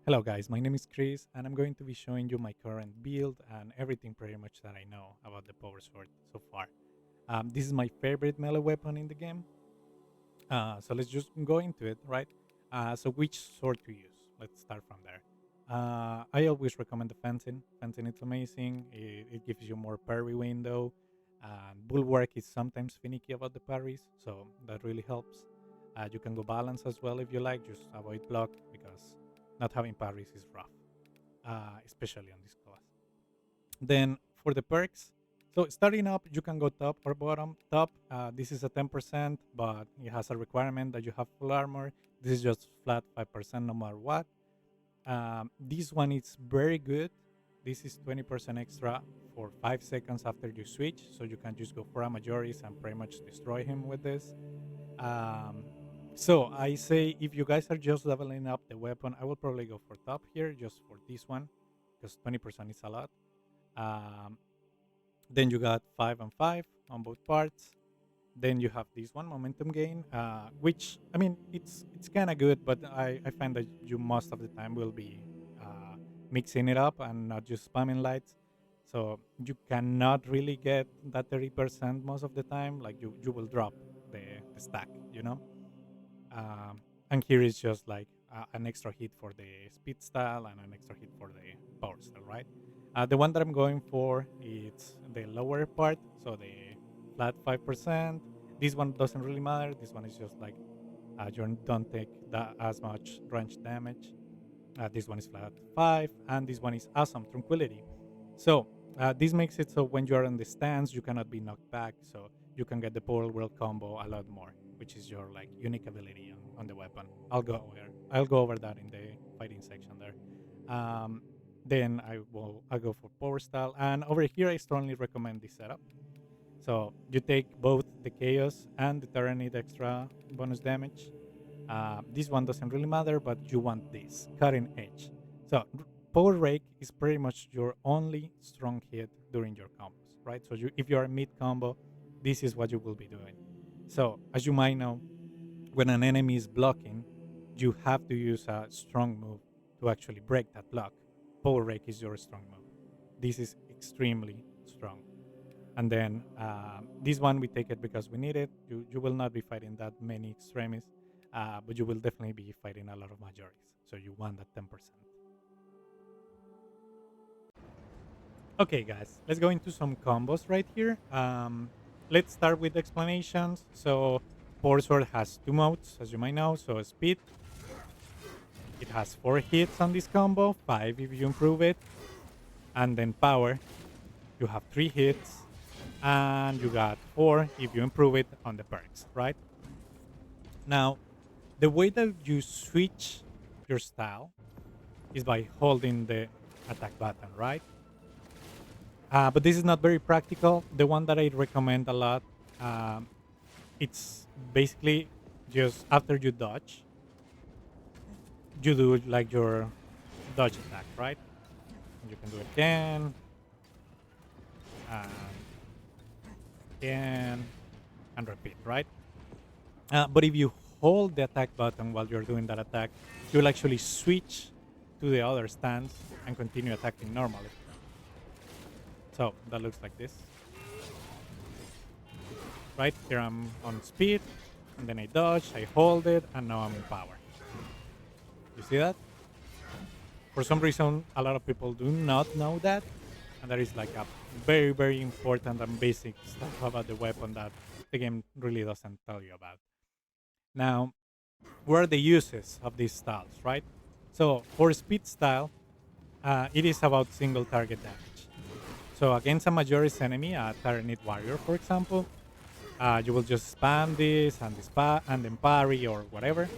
Hello guys, my name is Chris and I'm going to be showing you my current build and everything pretty much that I know about the power sword so far. This is my favorite melee weapon in the game, so let's just go into it, right? So which sword to use? Let's start from there. I always recommend the fencing. Fencing it's amazing. It gives you more parry window. And bulwark is sometimes finicky about the parries, so that really helps. You can go balance as well if you like. Just avoid block because not having parries is rough, especially on this class. Then for the perks, so starting up, you can go top or bottom. Top, this is a 10%, but it has a requirement that you have full armor. This is just flat 5% no matter what. This one is very good. This is 20% extra for 5 seconds after you switch, so you can just go for a majoris and pretty much destroy him with this. Um, so I say if you guys are just leveling up the weapon, I will probably go for top here just for this one because 20% is a lot. Um, then you got 5 and 5 on both parts. Then you have this one momentum gain, which I mean it's kind of good, but I find that you most of the time will be mixing it up and not just spamming lights. So you cannot really get that 30% most of the time. Like you will drop the stack, you know. And here is just like an extra hit for the speed style and an extra hit for the power style, right? The one that I'm going for is the lower part, so the flat 5%. This one doesn't really matter. This one is just like you don't take that as much range damage. This one is flat 5, and this one is awesome tranquility. So this makes it so when you are on the stance, you cannot be knocked back, so you can get the pole whirl combo a lot more, which is your like unique ability on the weapon. I'll go over that in the fighting section there. Um, then I'll go for power style, and over here I strongly recommend this setup. So you take both the chaos and the Tyrannid extra bonus damage. This one doesn't really matter, but you want this cutting edge. So power rake is pretty much your only strong hit during your combos, right? So if you're a mid combo, this is what you will be doing. So as you might know, when an enemy is blocking, you have to use a strong move to actually break that block. Power rake is your strong move. This is extremely strong. And then this one we take it because we need it. You will not be fighting that many extremis, but you will definitely be fighting a lot of majorities. So you want that 10%. Okay, guys, let's go into some combos right here. Let's start with explanations. So Power Sword has two modes, as you might know. So speed, it has 4 hits on this combo, 5 if you improve it. And then power, you have 3 hits, and you got 4 if you improve it on the perks, right? Now, the way that you switch your style is by holding the attack button, right? But this is not very practical. The one that I recommend a lot, um, it's basically just after you dodge, you do like your dodge attack, right? You can do it again, and again, and repeat, right? But if you hold the attack button while you're doing that attack, you'll actually switch to the other stance and continue attacking normally. So that looks like this. Right here I'm on speed, and then I dodge, I hold it, and now I'm in power. You see that? For some reason, a lot of people do not know that, and that is like a very, very important and basic stuff about the weapon that the game really doesn't tell you about. Now, what are the uses of these styles, right? So for speed style, it is about single target damage. So against a majority enemy, a Tyrannid warrior, for example, you will just spam this and and then parry or whatever.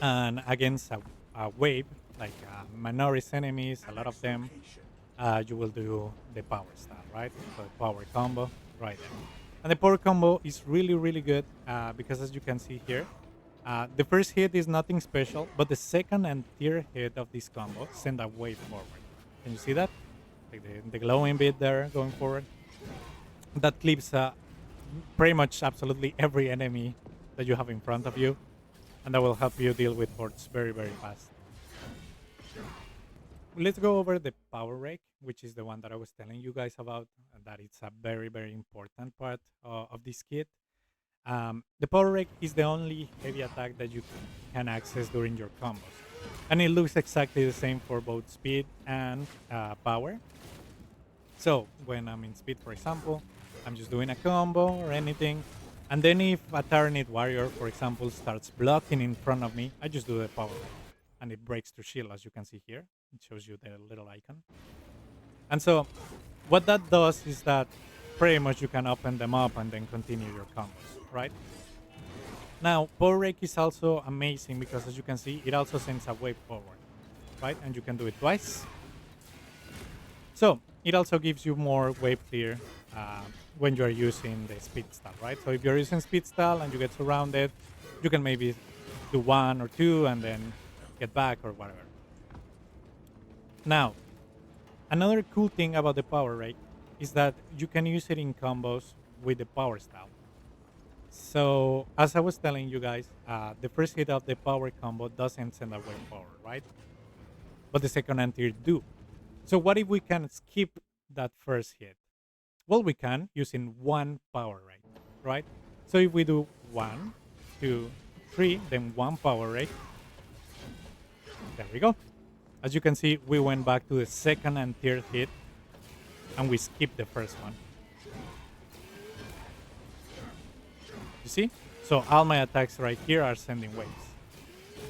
And against a wave, like Minoris enemies, a lot of them, you will do the power style, right? So power combo right there. And the power combo is really, really good because as you can see here, the first hit is nothing special, but the second and third hit of this combo send a wave forward. Can you see that? Like the glowing bit there going forward. That clips pretty much absolutely every enemy that you have in front of you, and that will help you deal with hordes very, very fast. Let's go over the power rake, which is the one that I was telling you guys about, that it's a very, very important part of this kit. The power rake is the only heavy attack that you can access during your combos. And it looks exactly the same for both speed and power. So when I'm in speed, for example, I'm just doing a combo or anything. And then if a Tyrannid warrior, for example, starts blocking in front of me, I just do the power rake. And it breaks to shield, as you can see here. It shows you the little icon. And so what that does is that pretty much you can open them up and then continue your combos, right? Now, Power Rake is also amazing because, as you can see, it also sends a wave forward, right? And you can do it twice. So it also gives you more wave clear when you're using the speed style, right? So if you're using speed style and you get surrounded, you can maybe do one or two and then get back or whatever. Now, another cool thing about the Power Rake is that you can use it in combos with the power style. So, as I was telling you guys, the first hit of the power combo doesn't send a wave forward, right? But the second and third do. So, what if we can skip that first hit? Well, we can using one power rate, right? So, if we do 1, 2, 3, then one power rate, there we go. As you can see, we went back to the second and third hit, and we skipped the first one. You see? So all my attacks right here are sending waves.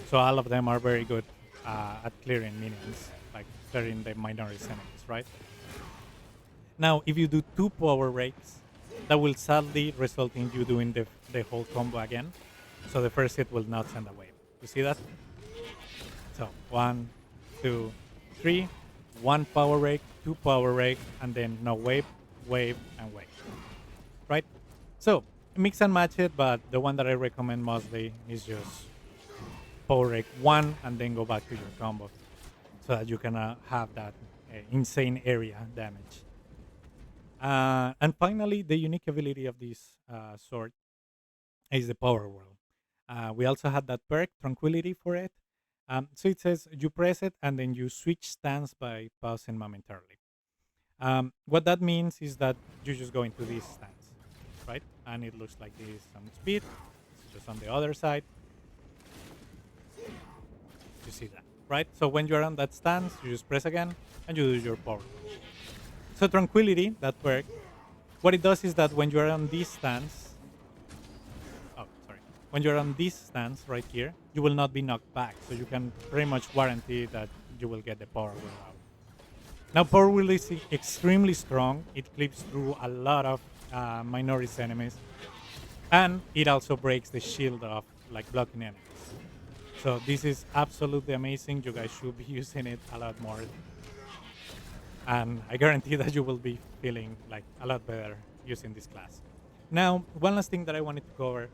So all of them are very good at clearing minions, like clearing the minority enemies, right? Now, if you do 2 power rakes, that will sadly result in you doing the whole combo again. So the first hit will not send a wave. You see that? So 1, 2, 3, 1 power rake, 2 power rake, and then no wave, wave, and wave. Right? So mix and match it, but the one that I recommend mostly is just power rake 1 and then go back to your combo so that you can have that insane area damage. And finally, the unique ability of this sword is the power whirl. We also had that perk, tranquility, for it. So it says you press it and then you switch stance by pausing momentarily. What that means is that you just go into this stance, right? And it looks like this on speed. It's just on the other side. You see that, right? So when you're on that stance, you just press again and you do your power. So tranquility, that perk, what it does is that when you're on this stance, when you're on this stance right here, you will not be knocked back. So you can pretty much guarantee that you will get the power wheel out. Now, power wheel is extremely strong. It clips through a lot of minority enemies. And it also breaks the shield of like blocking enemies. So this is absolutely amazing. You guys should be using it a lot more. And I guarantee that you will be feeling like a lot better using this class. Now, one last thing that I wanted to cover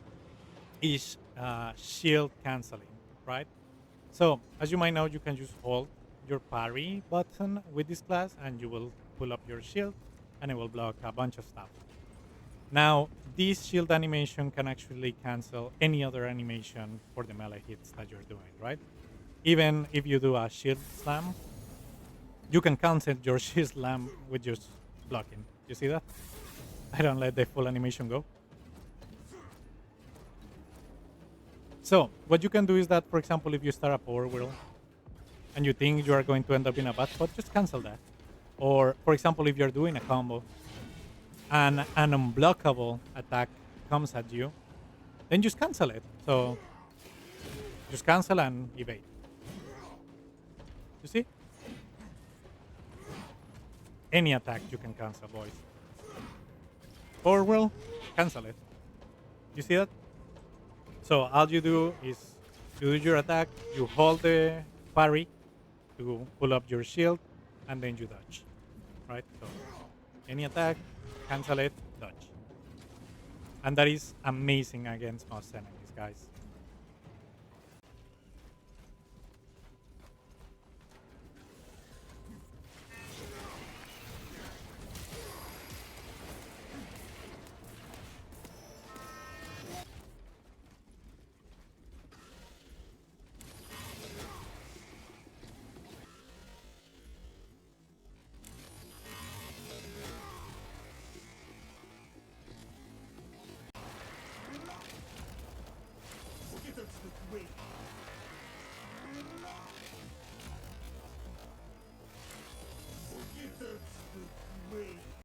is shield canceling, right? So as you might know, you can just hold your parry button with this class and you will pull up your shield and it will block a bunch of stuff. Now, this shield animation can actually cancel any other animation for the melee hits that you're doing, right? Even if you do a shield slam, you can cancel your shield slam with just blocking. You see that? I don't let the full animation go. So what you can do is that, for example, if you start a power whirl and you think you are going to end up in a bad spot, just cancel that. Or, for example, if you're doing a combo and an unblockable attack comes at you, then just cancel it. So just cancel and evade. You see? Any attack you can cancel, boys. Power whirl, cancel it. You see that? So all you do is you do your attack, you hold the parry to pull up your shield, and then you dodge, right? So any attack, cancel it, dodge. And that is amazing against most enemies, guys.